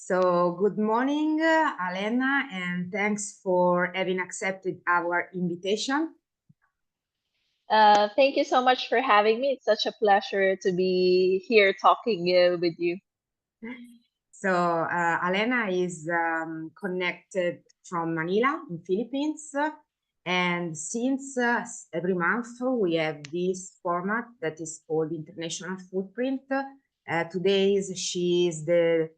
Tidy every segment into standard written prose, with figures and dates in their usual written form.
So good morning, Alenna, and thanks for having accepted our invitation. Thank you so much for having me. It's such a pleasure to be here talking with you. So Alenna is connected from Manila in Philippines, and since every month we have this format that is called International Footprint. Today she is the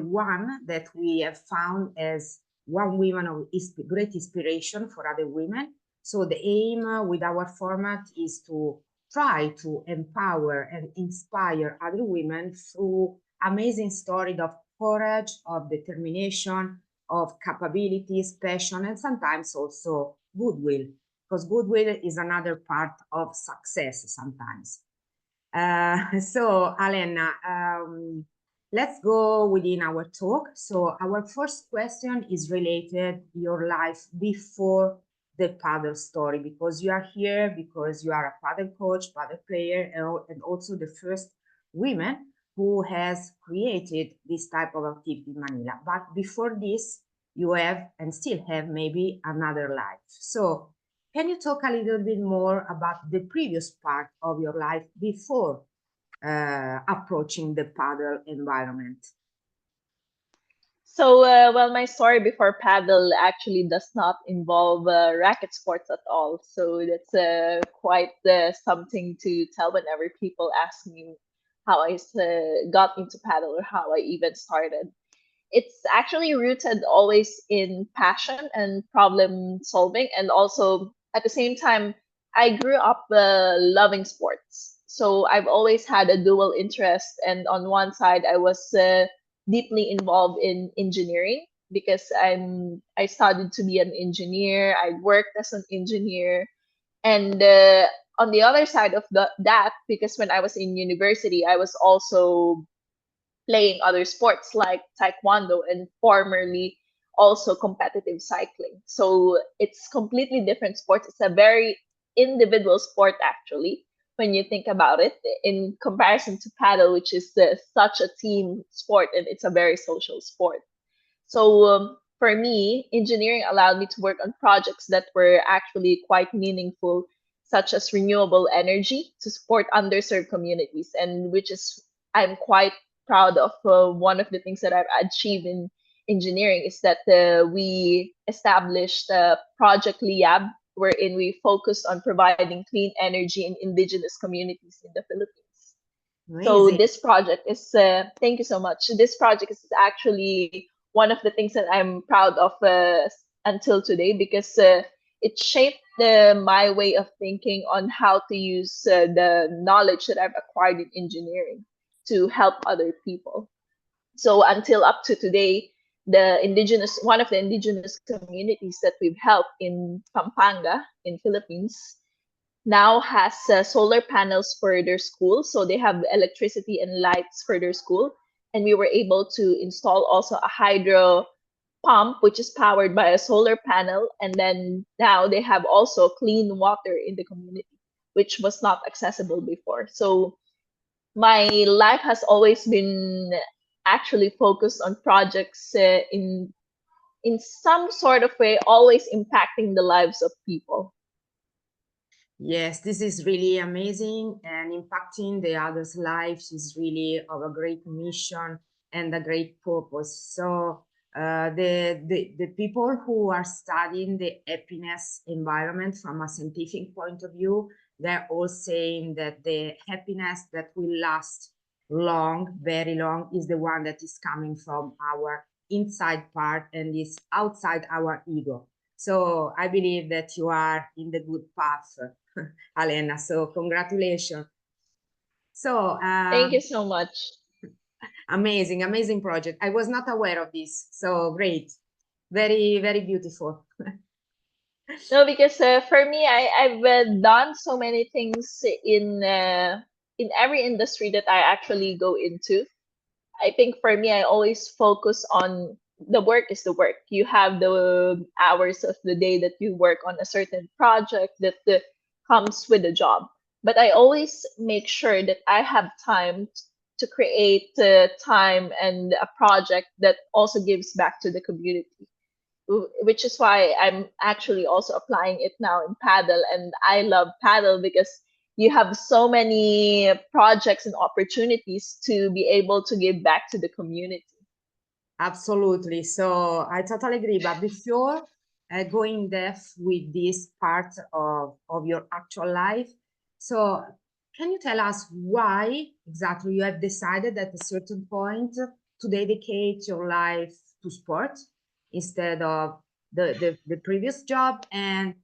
one that we have found as one woman of great inspiration for other women. So the aim with our format is to try to empower and inspire other women through amazing story of courage, of determination, of capabilities, passion, and sometimes also goodwill, because goodwill is another part of success sometimes. So, Alenna, let's go within our talk. So our first question is related your life before the paddle story, because you are here because you are a paddle coach, paddle player, and also the first women who has created this type of activity in Manila. But before this, you have and still have maybe another life. So can you talk a little bit more about the previous part of your life before approaching the paddle environment? So, well, my story before paddle actually does not involve racket sports at all. So that's quite something to tell whenever people ask me how I got into paddle or how I even started. It's actually rooted always in passion and problem solving, and also at the same time, I grew up loving sports. So I've always had a dual interest, and on one side, I was deeply involved in engineering because I studied to be an engineer. I worked as an engineer, and on the other side of that, because when I was in university, I was also playing other sports like Taekwondo and formerly also competitive cycling. So it's completely different sports. It's a very individual sport actually when you think about it in comparison to paddle, which is such a team sport and it's a very social sport. So for me, engineering allowed me to work on projects that were actually quite meaningful, such as renewable energy to support underserved communities, and which is I'm quite proud of. One of the things that I've achieved in engineering is that we established Project Liab, wherein we focused on providing clean energy in indigenous communities in the Philippines. So Amazing. this project is, thank you so much. This project is actually one of the things that I'm proud of until today because it shaped my way of thinking on how to use the knowledge that I've acquired in engineering to help other people. So until up to today, one of the indigenous communities that we've helped in Pampanga in Philippines now has solar panels for their school. So they have electricity and lights for their school. And we were able to install also a hydro pump, which is powered by a solar panel. And then now they have also clean water in the community, which was not accessible before. So my life has always been actually focused on projects in some sort of way, always impacting the lives of people. Yes, this is really amazing, and impacting the others' lives is really of a great mission and a great purpose. So the people who are studying the happiness environment from a scientific point of view, they're all saying that the happiness that will last long, very long, is the one that is coming from our inside part and is outside our ego. So I believe that you are in the good path, Alenna. So congratulations. So Thank you so much. amazing, amazing project. I was not aware of this. So great. Very, very beautiful. No, because for me, I've done so many things in every industry that I actually go into. I think for me, I always focus on the work is the work. You have the hours of the day that you work on a certain project that comes with the job. But I always make sure that I have time to create time and a project that also gives back to the community, which is why I'm actually also applying it now in paddle. And I love paddle because you have so many projects and opportunities to be able to give back to the community. Absolutely. So I totally agree. But before going depth with this part of your actual life, so can you tell us why exactly you have decided at a certain point to dedicate your life to sport instead of the previous job? And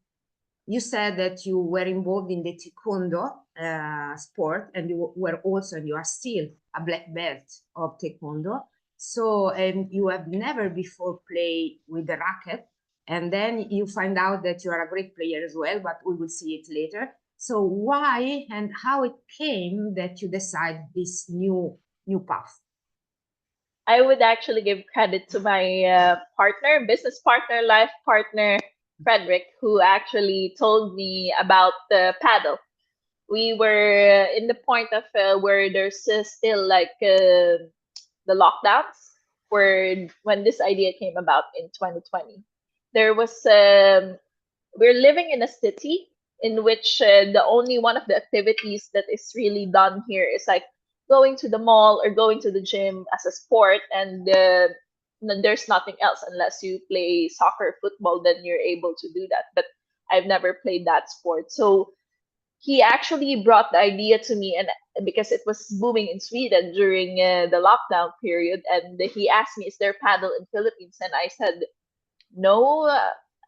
you said that you were involved in the Taekwondo sport, and you were also, and you are still a black belt of Taekwondo. So, and you have never before played with the racket, and then you find out that you are a great player as well, but we will see it later. So why and how it came that you decide this new path? I would actually give credit to my partner, business partner, life partner, Frederick, who actually told me about the paddle. We were in the point of where there's still like the lockdowns, where when this idea came about in 2020, there was we're living in a city in which the only one of the activities that is really done here is like going to the mall or going to the gym as a sport, and there's nothing else unless you play soccer, football, then you're able to do that. But I've never played that sport. So he actually brought the idea to me, and because it was booming in Sweden during the lockdown period, and he asked me, is there paddle in Philippines? And I said, no,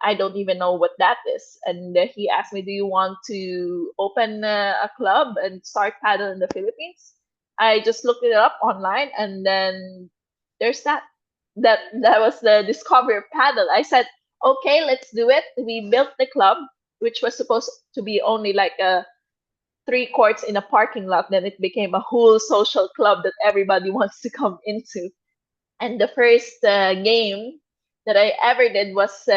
I don't even know what that is. And he asked me, do you want to open a club and start paddle in the Philippines? I just looked it up online, and then there's that was the discovery of paddle. I said, okay, let's do it. We built the club, which was supposed to be only like a 3 courts in a parking lot. Then it became a whole social club that everybody wants to come into. And the first game that I ever did was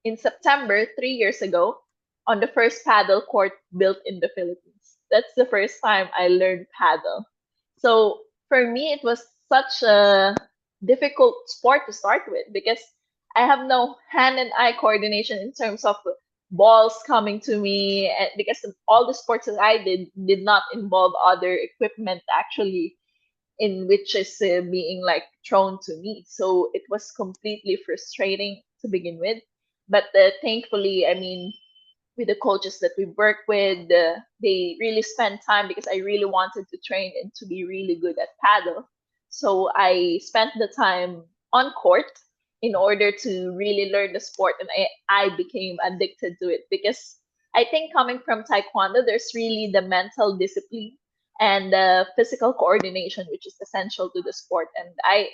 in September 3 years ago on the first paddle court built in the Philippines. That's the first time I learned paddle. So for me, it was such a difficult sport to start with because I have no hand and eye coordination in terms of balls coming to me, and because all the sports that I did not involve other equipment actually in which is being like thrown to me. So it was completely frustrating to begin with. But thankfully, I mean, with the coaches that we work with, they really spent time because I really wanted to train and to be really good at paddle. So I spent the time on court in order to really learn the sport, and I became addicted to it because I think coming from Taekwondo, there's really the mental discipline and physical coordination, which is essential to the sport. And I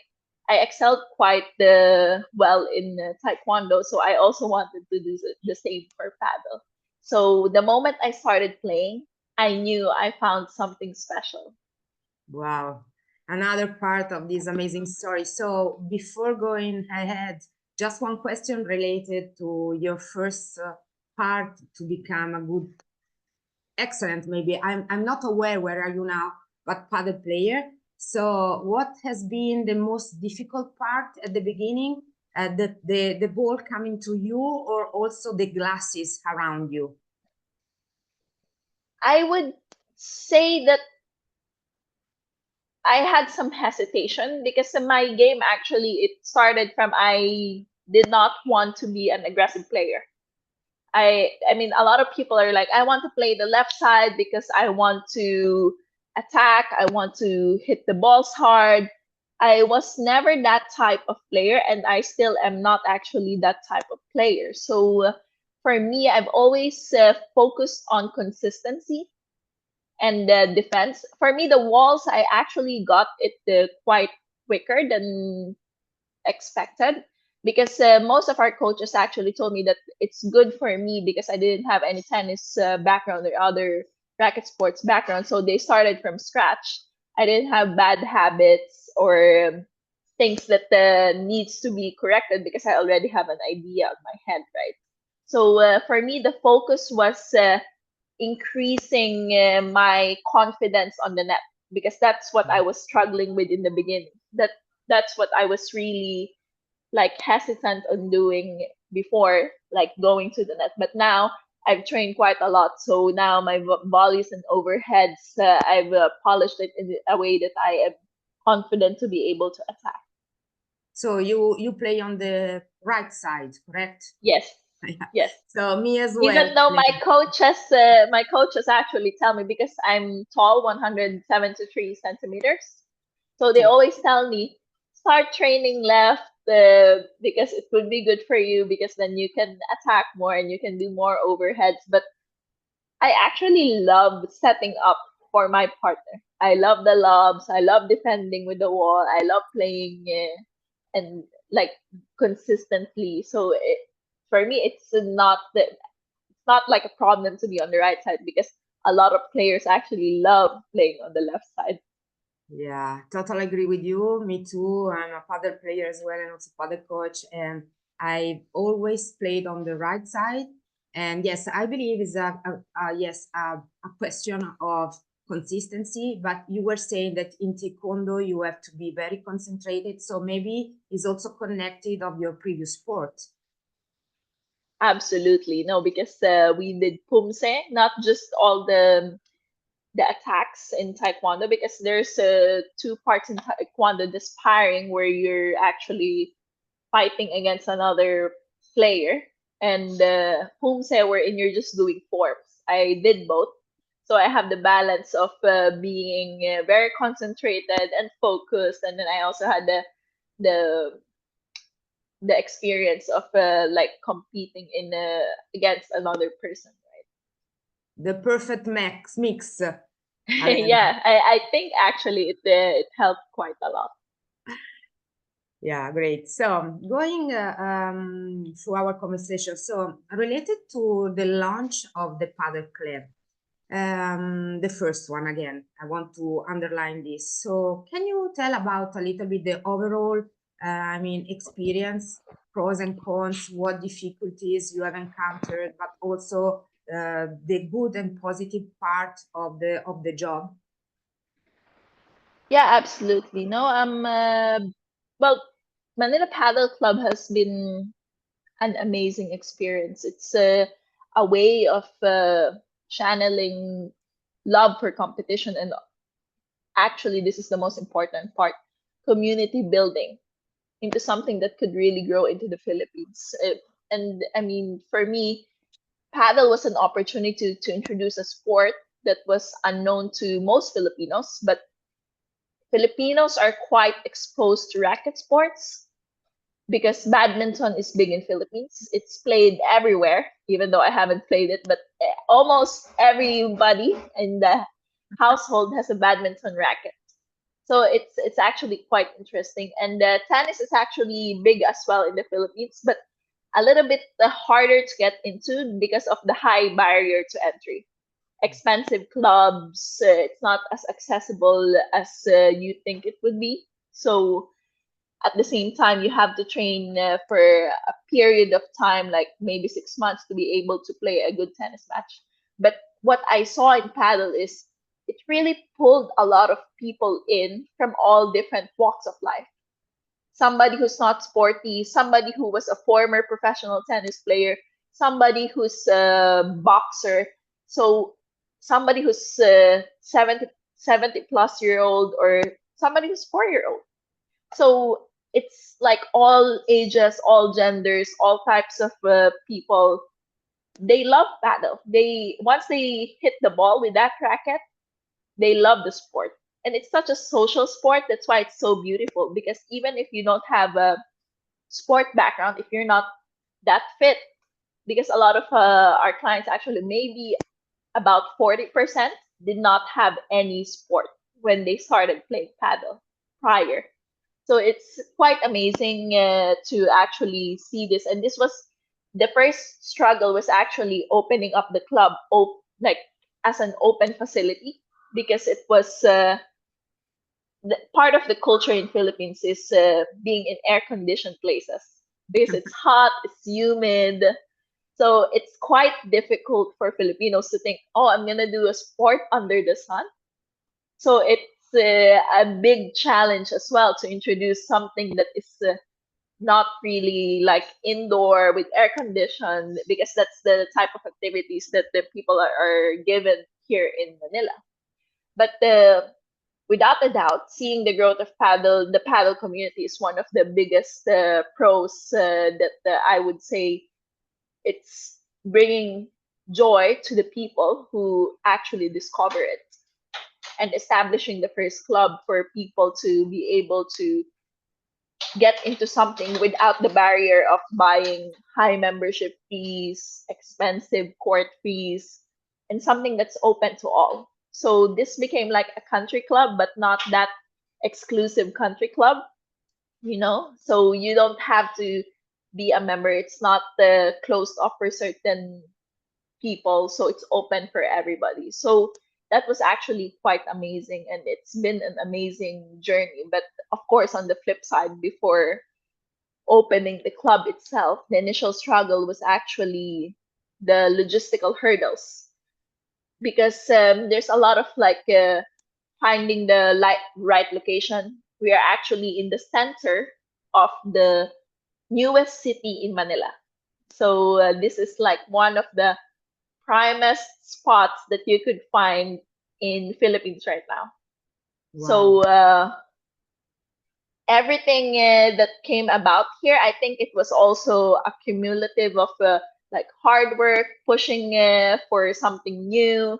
excelled quite well in Taekwondo, so I also wanted to do the same for paddle. So the moment I started playing, I knew I found something special. Wow, another part of this amazing story. So before going ahead, just one question related to your first part to become a good, excellent, maybe. I'm not aware where are you now, but paddle player. So what has been the most difficult part at the beginning? The ball coming to you, or also the glasses around you? I would say that I had some hesitation because in my game actually it started from I did not want to be an aggressive player. I mean a lot of people are like I want to play the left side because I want to attack, I want to hit the balls hard. I was never that type of player, and I still am not actually that type of player. So for me, I've always focused on consistency and defense. For me, the walls I actually got it quite quicker than expected because most of our coaches actually told me that it's good for me because I didn't have any tennis background or other racket sports background. So they started from scratch. I didn't have bad habits or things that needs to be corrected because I already have an idea on my head, right? So for me, the focus was increasing my confidence on the net because that's what I was struggling with in the beginning. That's what I was really like hesitant on doing before, like going to the net. But now I've trained quite a lot, so now my volleys and overheads, I've polished it in a way that I am confident to be able to attack. So you play on the right side, correct? Yes. Yeah. Yes. So me as well. Even though my coaches actually tell me, because I'm tall, 173 centimeters, so they always tell me start training left, because it would be good for you, because then you can attack more and you can do more overheads. But I actually love setting up for my partner. I love the lobs. I love defending with the wall. I love playing and like consistently. So for me, it's not like a problem to be on the right side, because a lot of players actually love playing on the left side. Yeah, totally agree with you. Me too. I'm a paddle player as well, and also paddle coach, and I always played on the right side. And yes, I believe it's a question of consistency. But you were saying that in Taekwondo you have to be very concentrated, so maybe it's also connected of your previous sport. Absolutely. No, because we did pumse, not just all the attacks in Taekwondo, because there's two parts in Taekwondo, the sparring, where you're actually fighting against another player, and pumse, wherein you're just doing forms. I did both. So I have the balance of being very concentrated and focused, and then I also had the the experience of like competing in against another person, right? The perfect mix. Yeah, I think actually it helped quite a lot. Yeah, great. So going through our conversation, so related to the launch of the Paddle Club, the first one again, I want to underline this. So can you tell about a little bit the overall, experience, pros and cons, what difficulties you have encountered, but also the good and positive part of the job? Yeah, absolutely. No, well, Manila Paddle Club has been an amazing experience. It's a way of channeling love for competition, and actually, this is the most important part, community building into something that could really grow into the Philippines. And I mean, for me, paddle was an opportunity to introduce a sport that was unknown to most Filipinos, but Filipinos are quite exposed to racket sports because badminton is big in Philippines. It's played everywhere, even though I haven't played it, but almost everybody in the household has a badminton racket. So it's actually quite interesting. And tennis is actually big as well in the Philippines, but a little bit harder to get into because of the high barrier to entry. Expensive clubs, it's not as accessible as you think it would be. So at the same time, you have to train for a period of time, like maybe 6 months, to be able to play a good tennis match. But what I saw in paddle is it really pulled a lot of people in from all different walks of life. Somebody who's not sporty, somebody who was a former professional tennis player, somebody who's a boxer, so somebody who's 70 plus year old, or somebody who's 4 year old. So it's like all ages, all genders, all types of people. They love paddle. They once they hit the ball with that racket, they love the sport. And it's such a social sport. That's why it's so beautiful, because even if you don't have a sport background, if you're not that fit, because a lot of our clients actually, maybe about 40% did not have any sport when they started playing paddle prior. So it's quite amazing to actually see this. And this was the first struggle, was actually opening up the club like as an open facility, because it was part of the culture in Philippines is being in air conditioned places, because it's hot, it's humid. So it's quite difficult for Filipinos to think, oh, I'm gonna do a sport under the sun. So a big challenge as well to introduce something that is not really like indoor with air conditioned, because that's the type of activities that the people are given here in Manila. But without a doubt, seeing the growth of the paddle community is one of the biggest pros that I would say it's bringing joy to the people who actually discover it, and establishing the first club for people to be able to get into something without the barrier of buying high membership fees, expensive court fees, and something that's open to all. So this became like a country club, but not that exclusive country club, you know? So you don't have to be a member. It's not closed off for certain people, so it's open for everybody. So that was actually quite amazing, and it's been an amazing journey. But of course, on the flip side, before opening the club itself, the initial struggle was actually the logistical hurdles, because there's a lot of like finding the right location. We are actually in the center of the newest city in Manila. So this is like one of the primest spots that you could find in Philippines right now. Wow. So everything that came about here, I think it was also a cumulative of like hard work, pushing for something new,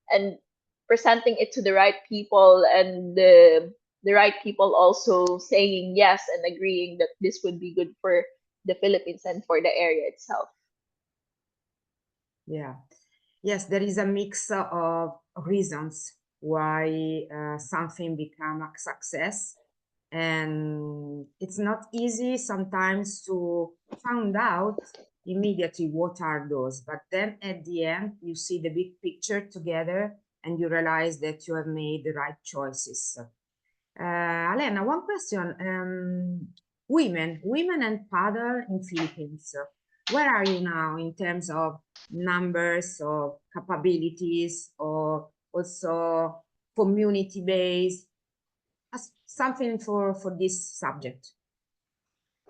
and presenting it to the right people, and the right people also saying yes and agreeing that this would be good for the Philippines and for the area itself. Yeah. Yes, there is a mix of reasons why something become a success, and it's not easy sometimes to find out immediately what are those, but then at the end you see the big picture together and you realize that you have made the right choices. Alenna, one question. Women and paddle in Philippines. Where are you now in terms of numbers or capabilities, or also community base? Something for this subject.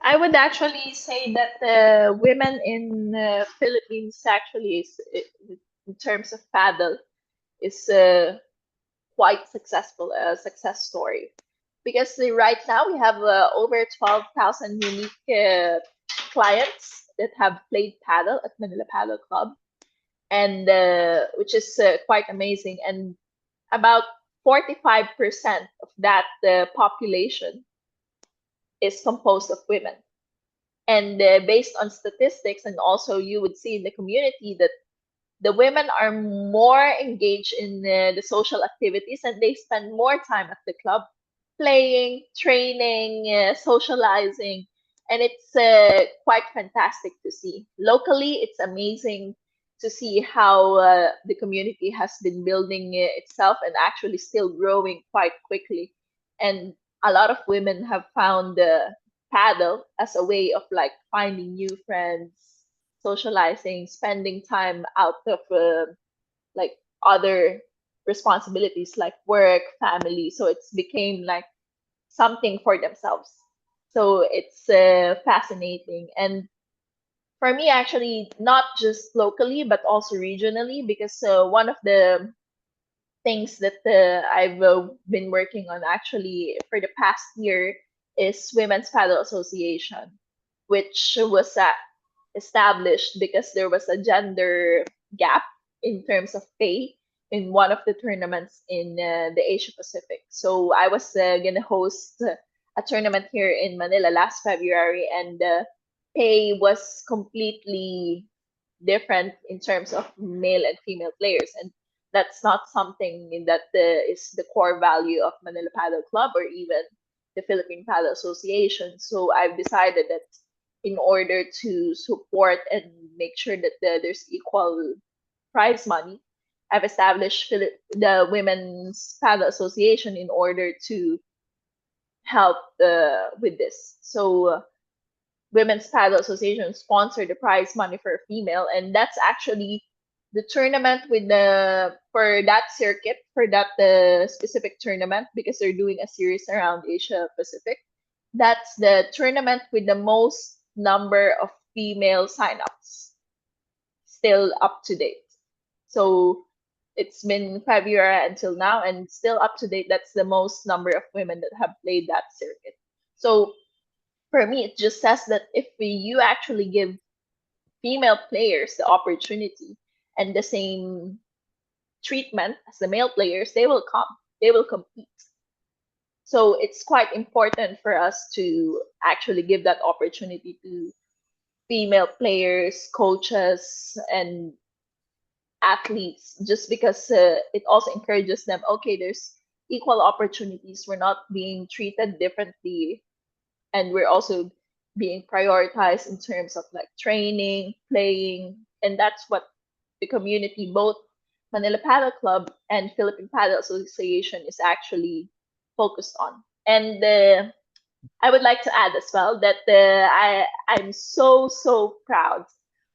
I would actually say that women in Philippines actually is, in terms of paddle, is quite successful, a success story. Because right now we have over 12,000 unique clients that have played paddle at Manila Paddle Club, and which is quite amazing. And about 45% of that population is composed of women. And based on statistics, and also you would see in the community that the women are more engaged in the social activities, and they spend more time at the club playing, training, socializing, and it's quite fantastic to see. Locally, it's amazing to see how the community has been building itself and actually still growing quite quickly. And a lot of women have found paddle as a way of like finding new friends, socializing, spending time out of like other responsibilities like work, family. So it's became like something for themselves. So it's fascinating. And for me, actually, not just locally, but also regionally, because one of the things that I've been working on actually for the past year is Women's Paddle Association, which was established because there was a gender gap in terms of pay in one of the tournaments in the Asia Pacific. So I was going to host a tournament here in Manila last February, and the pay was completely different in terms of male and female players. And that's not something that is the core value of Manila Paddle Club or even the Philippine Paddle Association. So I've decided that in order to support and make sure that there's equal prize money, I've established the Women's Paddle Association in order to help with this. So Women's Paddle Association sponsor the prize money for a female, and that's actually the tournament with the for that circuit for that specific tournament, because they're doing a series around Asia Pacific. That's the tournament with the most number of female signups still up to date. So it's been February until now and still up to date. That's the most number of women that have played that circuit. So for me, it just says that if you actually give female players the opportunity and the same treatment as the male players, they will come, they will compete. So it's quite important for us to actually give that opportunity to female players, coaches, and athletes, just because it also encourages them, okay, there's equal opportunities. We're not being treated differently, and we're also being prioritized in terms of like training, playing, and that's what the community, both Manila Paddle Club and Philippine Paddle Association, is actually focused on. And I would like to add as well that I'm so proud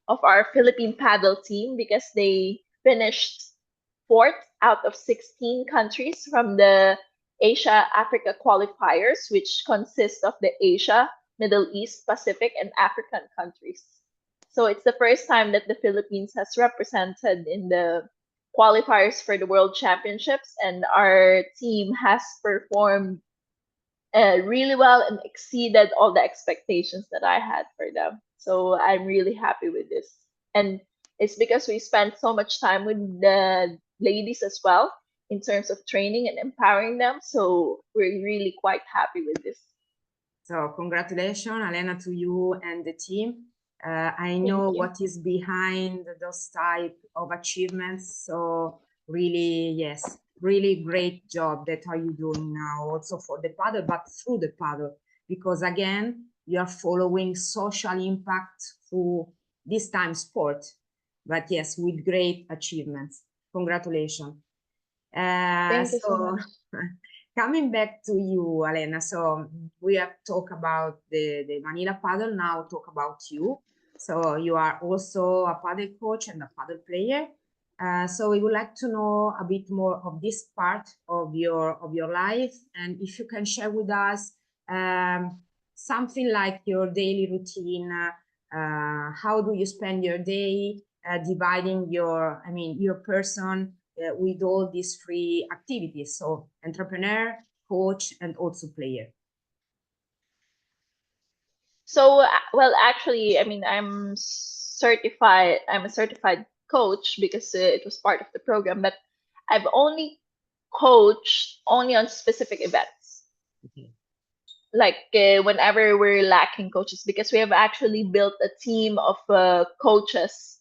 of our Philippine paddle team, because they finished fourth out of 16 countries from the Asia Africa qualifiers, which consist of the Asia, Middle East, Pacific, and African countries. So it's the first time that the Philippines has represented in the qualifiers for the World Championships, and our team has performed really well and exceeded all the expectations that I had for them. So I'm really happy with this. And it's because we spent so much time with the ladies as well in terms of training and empowering them. So we're really quite happy with this. So congratulations, Alenna, to you and the team. I know what is behind those type of achievements. So really, yes, really great job that are you doing now also for the paddle, but through the paddle, because again, you are following social impact through this time sport, but yes, with great achievements. Congratulations. Thank you so much. Coming back to you, Alenna, so we have talked about the Manila paddle, now talk about you. So you are also a paddle coach and a paddle player. So we would like to know a bit more of this part of your life, and if you can share with us something like your daily routine. How do you spend your day, dividing your person with all these three activities, so entrepreneur, coach, and also player? So, well, actually, I mean, I'm a certified coach because it was part of the program, but I've only coached only on specific events. Okay. Like whenever we're lacking coaches, because we have actually built a team of coaches,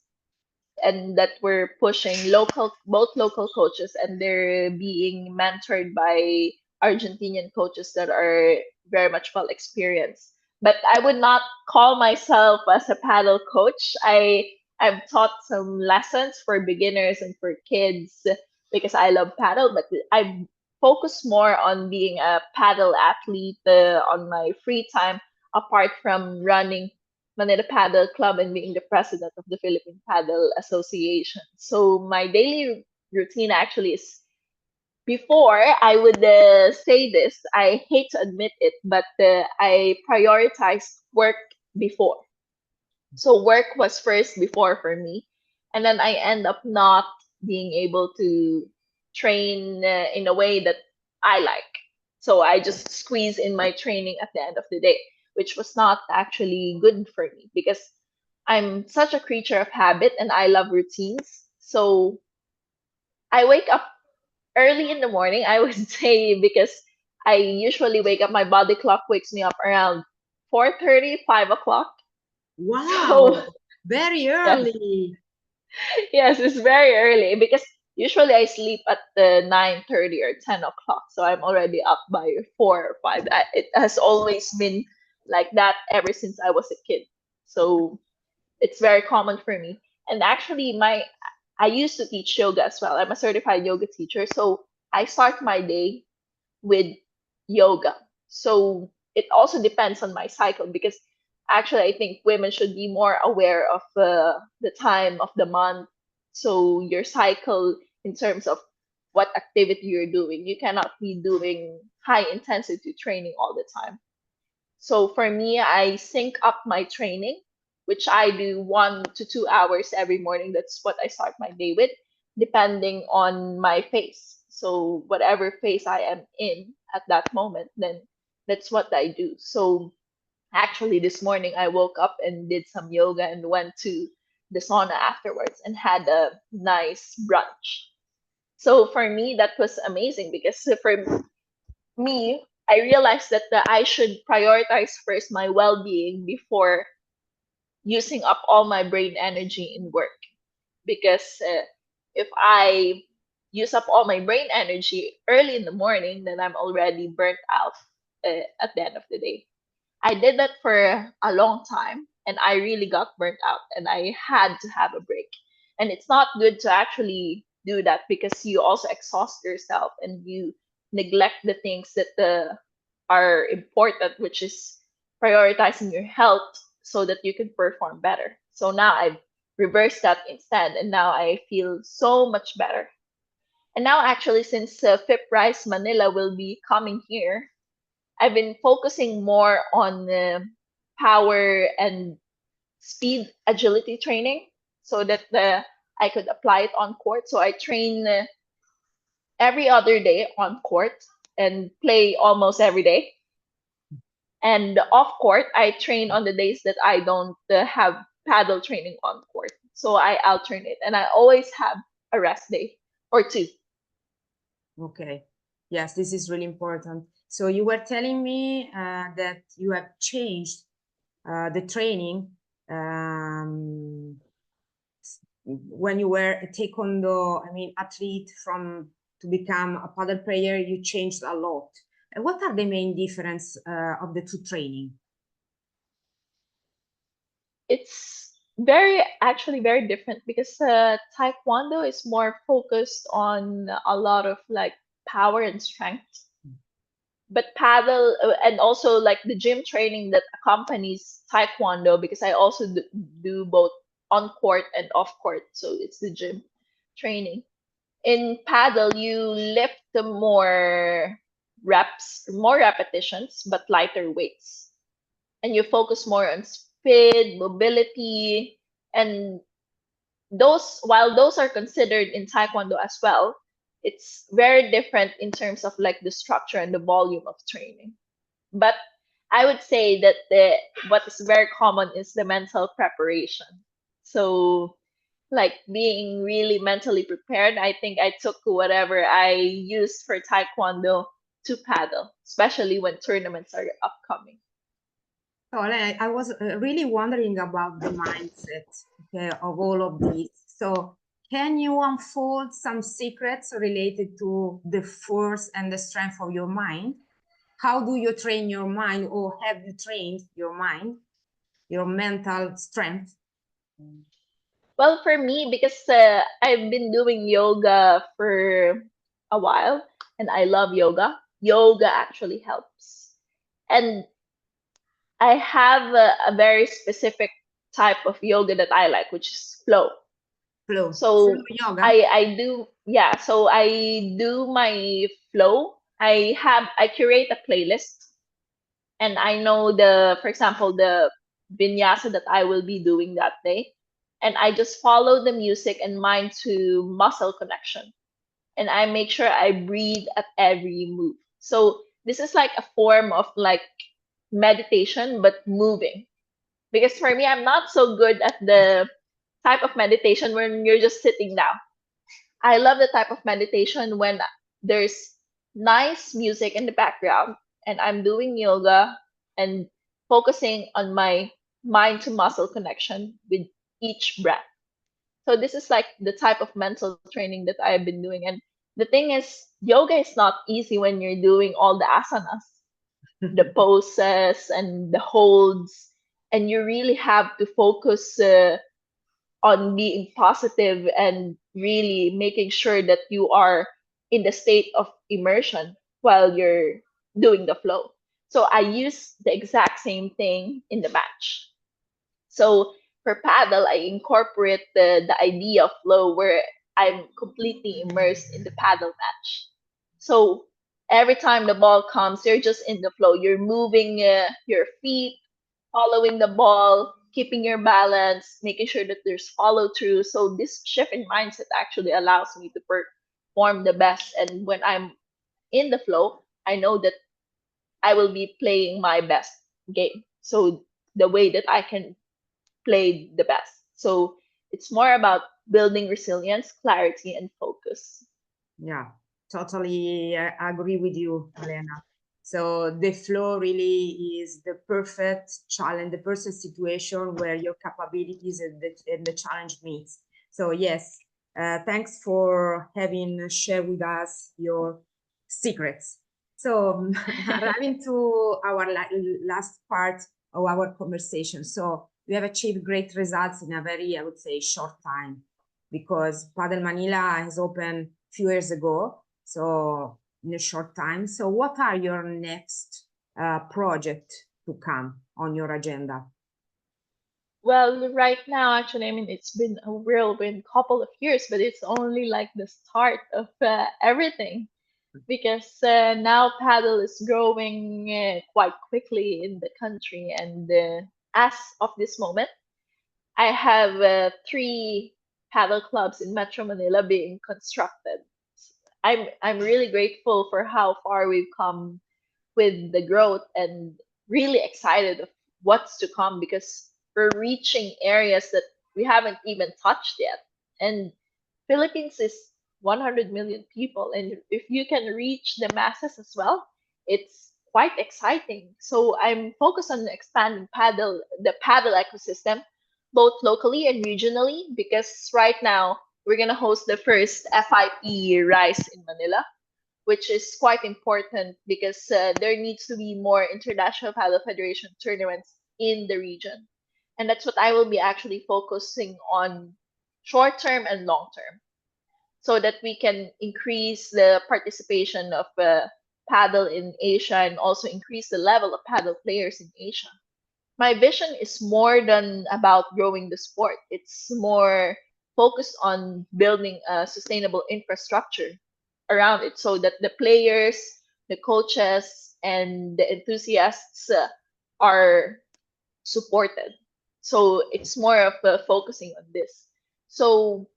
and that we're pushing both local coaches, and they're being mentored by Argentinian coaches that are very much well experienced. But I would not call myself as a paddle coach. I've taught some lessons for beginners and for kids because I love paddle, but I focus more on being a paddle athlete on my free time, apart from running Manila Paddle Club and being the president of the Philippine Paddle Association. So my daily routine actually is, before I would say this, I hate to admit it, but I prioritized work before. So work was first before for me, and then I end up not being able to train in a way that I like. So I just squeeze in my training at the end of the day, which was not actually good for me, because I'm such a creature of habit and I love routines. So I wake up early in the morning, I would say, because I usually wake up, my body clock wakes me up around 4:30, 5 o'clock. Wow, So very yes, early. yes, it's very early, because usually I sleep at the 9:30 or 10 o'clock. So I'm already up by 4 or 5. It has always been like that ever since I was a kid. So it's very common for me. And actually, I used to teach yoga as well. I'm a certified yoga teacher. So I start my day with yoga. So it also depends on my cycle, because actually I think women should be more aware of the time of the month, So your cycle in terms of what activity you're doing, you cannot be doing high intensity training all the time. So for me, I sync up my training, which I do 1 to 2 hours every morning. That's what I start my day with, depending on my phase. So whatever phase I am in at that moment, then that's what I do. So actually, this morning I woke up and did some yoga and went to the sauna afterwards and had a nice brunch. So for me, that was amazing because for me, I realized that I should prioritize first my well being before using up all my brain energy in work. Because if I use up all my brain energy early in the morning, then I'm already burnt out at the end of the day. I did that for a long time and I really got burnt out and I had to have a break. And it's not good to actually do that because you also exhaust yourself and you neglect the things that are important, which is prioritizing your health so that you can perform better. So now I've reversed that instead and now I feel so much better. And now, actually, since FIP Rise Manila will be coming here, I've been focusing more on power and speed agility training so that I could apply it on court. So I train every other day on court and play almost every day. And off court, I train on the days that I don't have paddle training on court. So I alternate and I always have a rest day or two. Okay. Yes, this is really important. So you were telling me that you have changed the training when you were a Taekwondo, athlete to become a paddle player, you changed a lot. What are the main difference of the two training? It's actually very different because Taekwondo is more focused on a lot of like power and strength. But paddle and also like the gym training that accompanies Taekwondo, because I also do both on court and off court. So it's the gym training. In paddle, you lift the more repetitions, but lighter weights. And you focus more on speed, mobility, and while those are considered in Taekwondo as well, it's very different in terms of like the structure and the volume of training. But I would say that what is very common is the mental preparation. So like being really mentally prepared, I think I took whatever I used for Taekwondo to paddle, especially when tournaments are upcoming. So I was really wondering about the mindset, okay, of all of these. So can you unfold some secrets related to the force and the strength of your mind? How do you train your mind, or have you trained your mind, your mental strength? Well, for me, because I've been doing yoga for a while and I love yoga, yoga actually helps. And I have a very specific type of yoga that I like, which is flow. Flow So yoga? I do, yeah, so I do my flow. I curate a playlist and I know for example, the vinyasa that I will be doing that day. And I just follow the music and mind to muscle connection. And I make sure I breathe at every move. So this is like a form of like meditation, but moving. Because for me, I'm not so good at the type of meditation when you're just sitting down. I love the type of meditation when there's nice music in the background and I'm doing yoga and focusing on my mind to muscle connection with each breath. So this is like the type of mental training that I've been doing. And the thing is, yoga is not easy when you're doing all the asanas, the poses and the holds, and you really have to focus on being positive and really making sure that you are in the state of immersion while you're doing the flow. So I use the exact same thing in the match. So for paddle, I incorporate the idea of flow where I'm completely immersed in the paddle match. So every time the ball comes, you're just in the flow. You're moving your feet, following the ball, keeping your balance, making sure that there's follow through. So this shift in mindset actually allows me to perform the best. And when I'm in the flow, I know that I will be playing my best game. So the way that I can play the best. So it's more about building resilience, clarity, and focus. Yeah, totally agree with you, Alenna. So the flow really is the perfect challenge, the perfect situation where your capabilities and the challenge meets. So yes, thanks for having shared with us your secrets. So arriving to our last part of our conversation. So we have achieved great results in a very, I would say, short time, because Padel Manila has opened few years ago, so in a short time. So what are your next project to come on your agenda? Well, right now, actually, I mean, it's been a whirlwind couple of years, but it's only like the start of everything because now paddle is growing quite quickly in the country. And as of this moment, I have three paddle clubs in Metro Manila being constructed. I'm really grateful for how far we've come with the growth and really excited of what's to come because we're reaching areas that we haven't even touched yet. And Philippines is 100 million people, and if you can reach the masses as well, it's quite exciting. So I'm focused on expanding the paddle ecosystem, both locally and regionally, because right now we're gonna host the first FIP Rise in Manila, which is quite important because there needs to be more international paddle federation tournaments in the region, and that's what I will be actually focusing on short term and long term so that we can increase the participation of paddle in Asia and also increase the level of paddle players in Asia. My vision is more than about growing the sport. It's more focused on building a sustainable infrastructure around it so that the players, the coaches, and the enthusiasts are supported. So it's more of focusing on this. So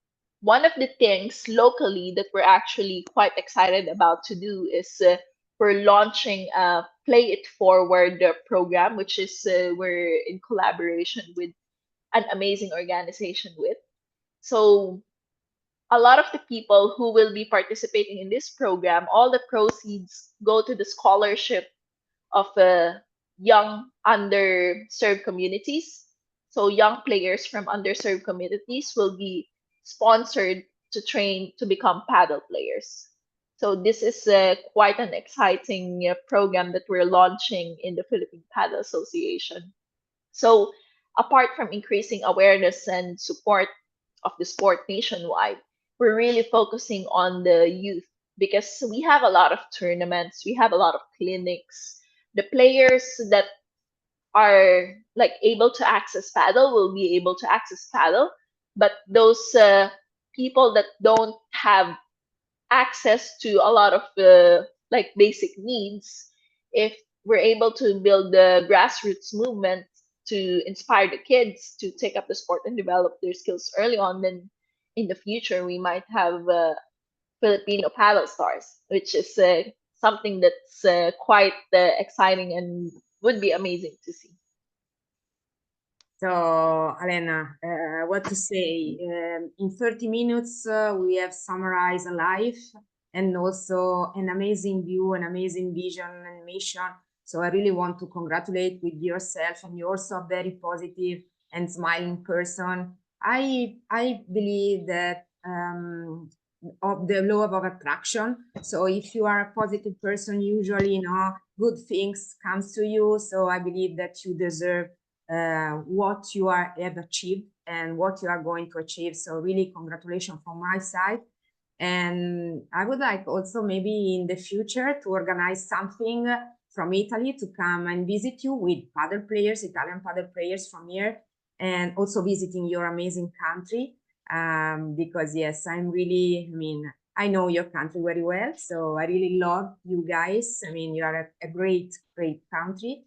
one of the things locally that we're actually quite excited about to do is we're launching a Play It Forward program, which is we're in collaboration with an amazing organization with. So a lot of the people who will be participating in this program, all the proceeds go to the scholarship of young underserved communities. So young players from underserved communities will be sponsored to train to become paddle players. So this is quite an exciting program that we're launching in the Philippine Paddle Association. So apart from increasing awareness and support of the sport nationwide, we're really focusing on the youth because we have a lot of tournaments, we have a lot of clinics. The players that are like able to access paddle will be able to access paddle, but those people that don't have access to a lot of like basic needs, if we're able to build the grassroots movement to inspire the kids to take up the sport and develop their skills early on, then in the future we might have Filipino paddle stars, which is something that's quite exciting and would be amazing to see. So, Alenna, what to say? In 30 minutes, we have summarized a life and also an amazing view, an amazing vision and mission. So I really want to congratulate with yourself, and you're also a very positive and smiling person. I believe that of the law of attraction. So if you are a positive person, usually, good things comes to you. So I believe that you deserve what you have achieved and what you are going to achieve. So really congratulations from my side. And I would like also maybe in the future to organize something from Italy to come and visit you with paddle players, Italian paddle players from here, and also visiting your amazing country. Because yes, I'm really, I mean, I know your country very well, so I really love you guys. I mean, you are a great, great country.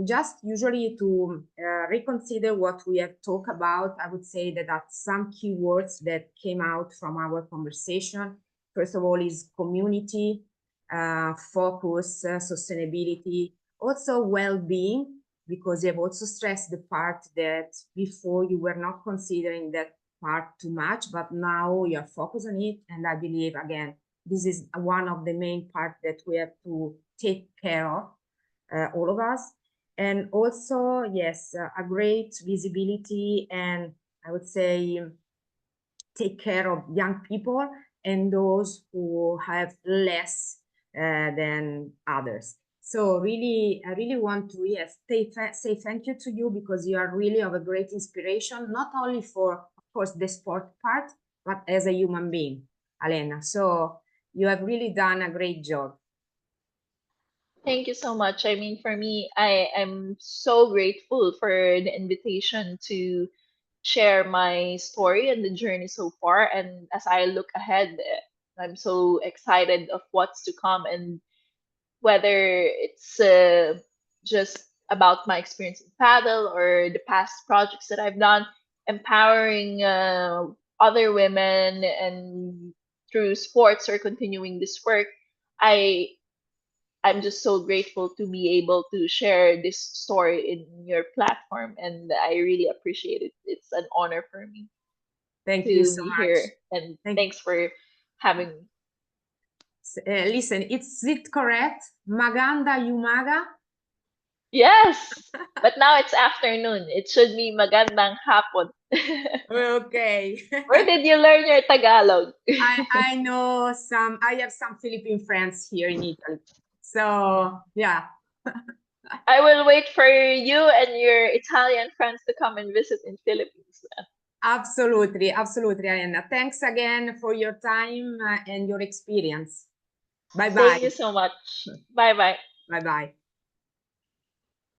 Just usually to reconsider what we have talked about, I would say that some keywords that came out from our conversation. First of all is community, focus, sustainability, also well-being, because you have also stressed the part that before you were not considering that part too much, but now you're focused on it. And I believe, again, this is one of the main parts that we have to take care of, all of us. And also, yes, a great visibility, and I would say take care of young people and those who have less than others. So really, I really want to, yes, say thank you to you, because you are really of a great inspiration, not only for, of course, the sport part, but as a human being, Alenna. So you have really done a great job. Thank you so much. I mean, for me, I am so grateful for the invitation to share my story and the journey so far. And as I look ahead, I'm so excited of what's to come, and whether it's just about my experience in paddle or the past projects that I've done, empowering other women and through sports or continuing this work. I I'm just so grateful to be able to share this story in your platform, and I really appreciate it. It's an honor for me Thank you to so be much. here, and Thank thanks for having me. Listen, is it correct? Maganda Yumaga? Yes, but now it's afternoon. It should be magandang hapon. Okay. Where did you learn your Tagalog? I know I have some Philippine friends here in Italy. So yeah. I will wait for you and your Italian friends to come and visit in Philippines. Absolutely, absolutely, Alenna. Thanks again for your time and your experience. Bye-bye. Thank you so much. Bye bye. Bye-bye.